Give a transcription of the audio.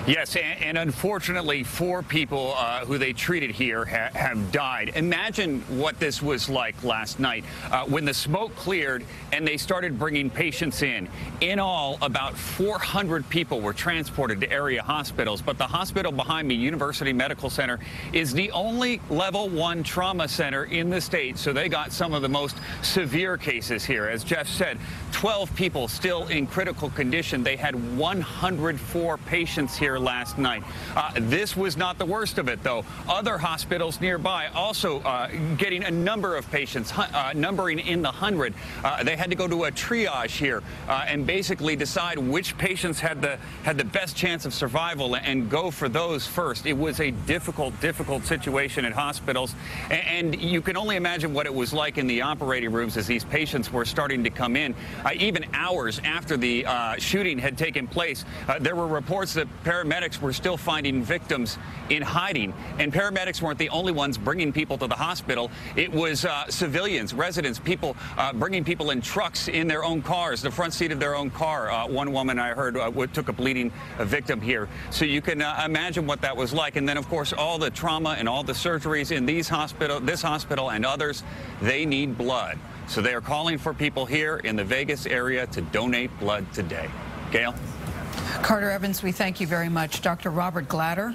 Yes, and unfortunately, 4 people who they treated here have died. Imagine what this was like last night when the smoke cleared and they started bringing patients in. In all, about 400 people were transported to area hospitals, but the hospital behind me, University Medical Center, is the only level 1 trauma center in the state, so they got some of the most severe cases here. As Jeff said, 12 people still in critical condition. They had 104 patients here last night. This was not the worst of it, though. Other hospitals nearby also getting a number of patients, numbering in the 100. They had to go to a triage here and basically decide which patients had the best chance of survival and go for those first. It was a difficult situation at hospitals, and you can only imagine what it was like in the operating rooms as these patients were starting to come in. Even hours after the shooting had taken place, there were reports that paramedics were still finding victims in hiding. And paramedics weren't the only ones bringing people to the hospital. It was civilians, residents, people bringing people in trucks in their own cars, the front seat of their own car. One woman I heard took a bleeding victim here. So you can imagine what that was like. And then, of course, all the trauma and all the surgeries in this hospital and others, they need blood. So they are calling for people here in the Vegas area to donate blood today. Gail? Carter Evans, we thank you very much. Dr. Robert Glatter.